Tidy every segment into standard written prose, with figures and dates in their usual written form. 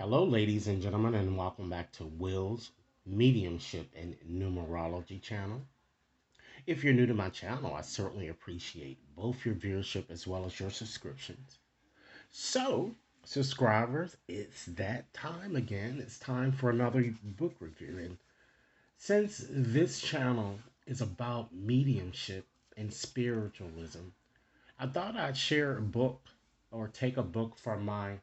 Hello, ladies and gentlemen, and welcome back to Will's Mediumship and Numerology channel. If you're new to my channel, I certainly appreciate both your viewership as well as your subscriptions. So, subscribers, it's that time again. It's time for another book review. And since this channel is about mediumship and spiritualism, I thought I'd share a book or take a book from my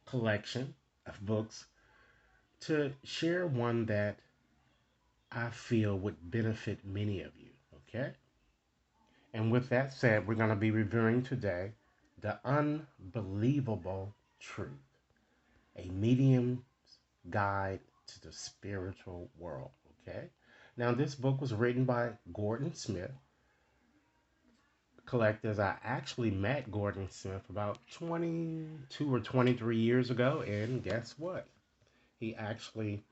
collection of books to share one that I feel would benefit many of you. Okay? And with that said, we're going to be reviewing today The Unbelievable Truth, a medium's guide to the spiritual world. Okay? Now, this book was written by Gordon Smith. Collectors, I actually met Gordon Smith about 22 or 23 years ago, and guess what? He actually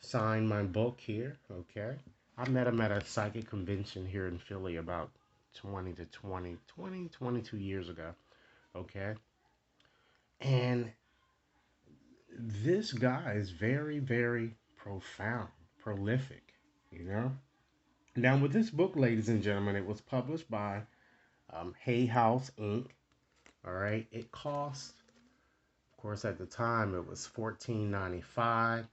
signed my book here. Okay. I met him at a psychic convention here in Philly about 22 years ago. Okay. And this guy is very, very profound, prolific, you know. Now, with this book, ladies and gentlemen, it was published by Hay House Inc. All right. It cost, of course, at the time, it was $14.95.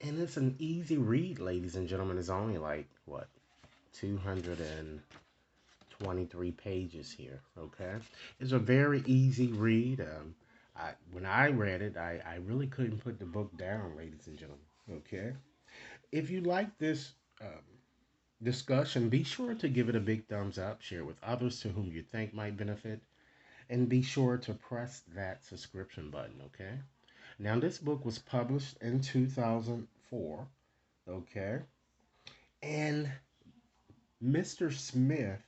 And it's an easy read, ladies and gentlemen. It's only like, what, 223 pages here, okay? It's a very easy read. When I read it, I really couldn't put the book down, ladies and gentlemen, okay? If you like this discussion, be sure to give it a big thumbs up, share it with others to whom you think might benefit, and be sure to press that subscription button, okay? Now, this book was published in 2004, okay? And Mr. Smith,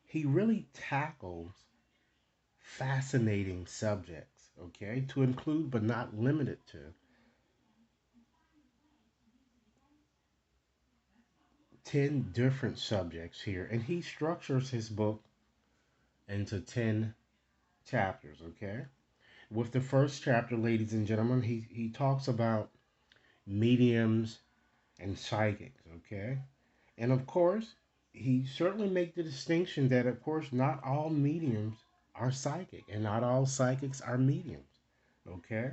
he really tackles fascinating subjects, okay, to include but not limited to 10 different subjects here. And he structures his book into 10 chapters, okay? With the first chapter, ladies and gentlemen, he talks about mediums and psychics, okay? And of course, he certainly make the distinction that, of course, not all mediums are psychic and not all psychics are mediums, okay?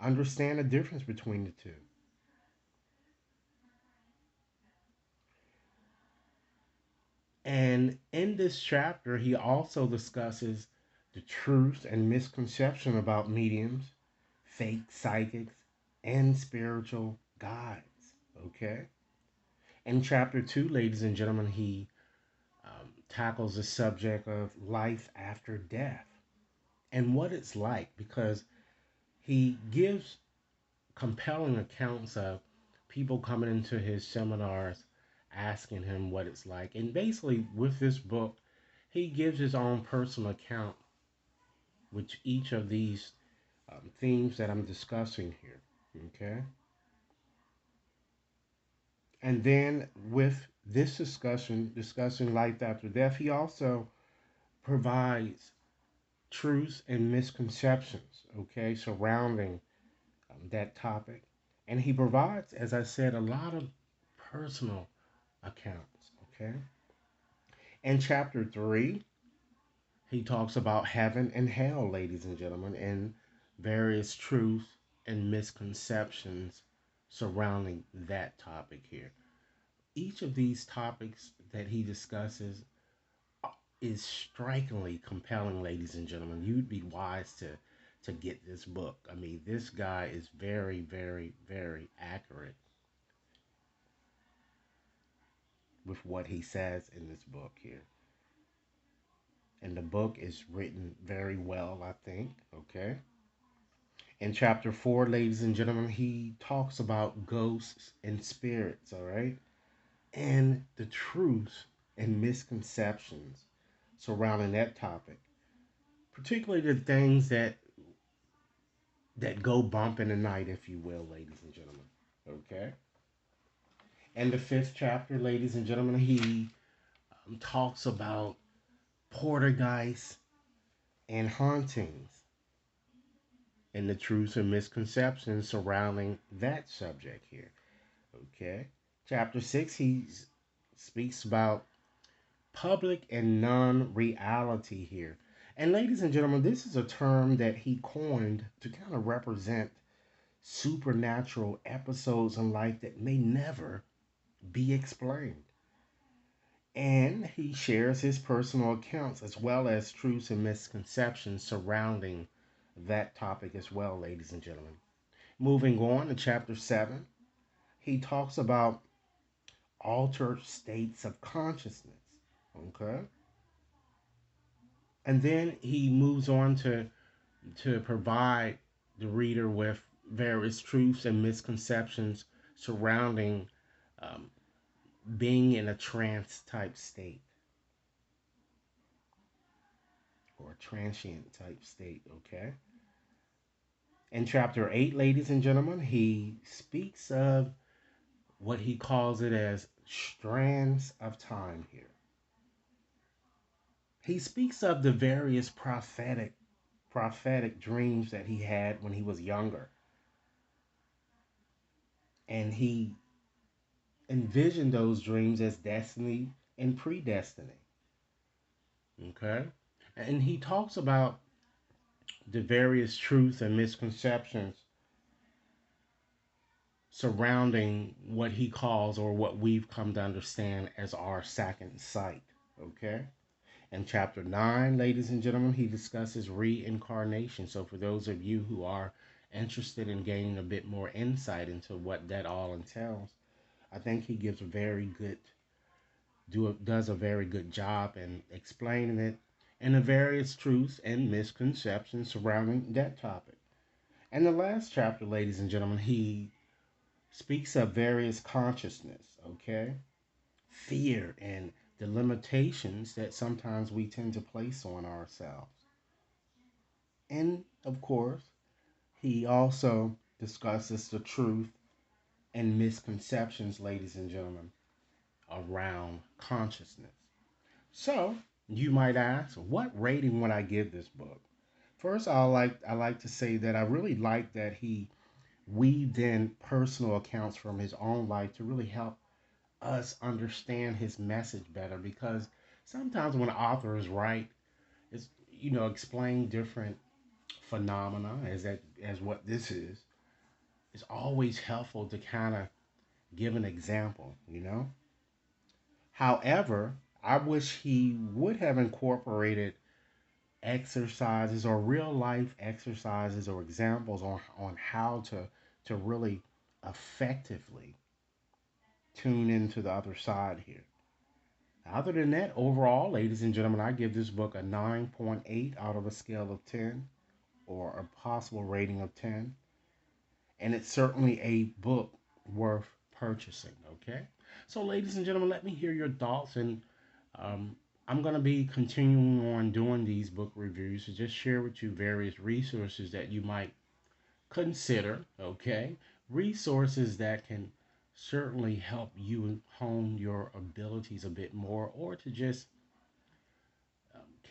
Understand the difference between the two. And in this chapter, he also discusses the truths and misconception about mediums, fake psychics, and spiritual guides, okay? In chapter 2, ladies and gentlemen, he tackles the subject of life after death and what it's like because he gives compelling accounts of people coming into his seminars asking him what it's like. And basically, with this book, he gives his own personal account with each of these themes that I'm discussing here. Okay. And then with this discussion, discussing life after death, he also provides truths and misconceptions, okay, surrounding that topic. And he provides, as I said, a lot of personal accounts, okay? In chapter 3, he talks about heaven and hell, ladies and gentlemen, and various truths and misconceptions surrounding that topic here. Each of these topics that he discusses is strikingly compelling, ladies and gentlemen. You'd be wise to get this book. I mean, this guy is very, very, very accurate with what he says in this book here. And the book is written very well, I think. Okay. In chapter 4, ladies and gentlemen, he talks about ghosts and spirits, all right? And the truths and misconceptions surrounding that topic, particularly the things that go bump in the night, if you will, ladies and gentlemen. Okay? And the fifth chapter, ladies and gentlemen, he talks about poltergeist and hauntings. and the truths and misconceptions surrounding that subject here. Okay. Chapter 6, he speaks about public and non reality here. And, ladies and gentlemen, this is a term that he coined to kind of represent supernatural episodes in life that may never be explained. And he shares his personal accounts as well as truths and misconceptions surrounding that topic as well, ladies and gentlemen. Moving on to chapter 7, he talks about altered states of consciousness. Okay. And then he moves on to provide the reader with various truths and misconceptions surrounding um, being in a trance type state or a transient type state. Okay. In chapter 8, ladies and gentlemen, he speaks of what he calls it as strands of time here. He speaks of the various prophetic dreams that he had when he was younger, and he envisioned those dreams as destiny and predestiny. Okay, and he talks about the various truths and misconceptions surrounding what he calls, or what we've come to understand as, our second sight. Okay. In chapter 9, ladies and gentlemen, he discusses reincarnation. So, for those of you who are interested in gaining a bit more insight into what that all entails, I think he gives a very good does a very good job in explaining it and the various truths and misconceptions surrounding that topic. And the last chapter, ladies and gentlemen, he speaks of various consciousness, okay? Fear and the limitations that sometimes we tend to place on ourselves. And of course, he also discusses the truth and misconceptions, ladies and gentlemen, around consciousness. So, you might ask, what rating would I give this book? First, I like to say that I really like that he weaved in personal accounts from his own life to really help us understand his message better, because sometimes when authors write, it's, explain different phenomena as what this is, it's always helpful to kind of give an example. However, I wish he would have incorporated exercises or real life exercises or examples on how to really effectively tune into the other side here. Other than that, overall, ladies and gentlemen, I give this book a 9.8 out of a scale of 10, or a possible rating of 10. And it's certainly a book worth purchasing, okay? So, ladies and gentlemen, let me hear your thoughts. And um, I'm going to be continuing on doing these book reviews to just share with you various resources that you might consider, okay? Resources that can certainly help you hone your abilities a bit more, or to just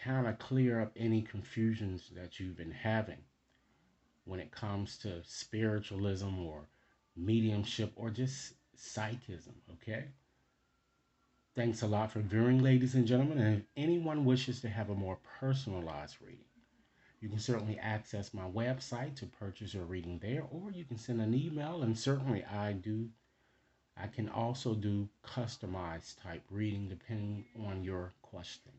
kind of clear up any confusions that you've been having when it comes to spiritualism or mediumship or just psychism, okay? Thanks a lot for viewing, ladies and gentlemen. And if anyone wishes to have a more personalized reading, you can certainly access my website to purchase your reading there, or you can send an email, and certainly I can also do customized type reading depending on your question.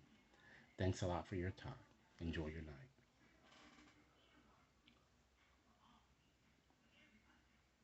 Thanks a lot for your time. Enjoy your night.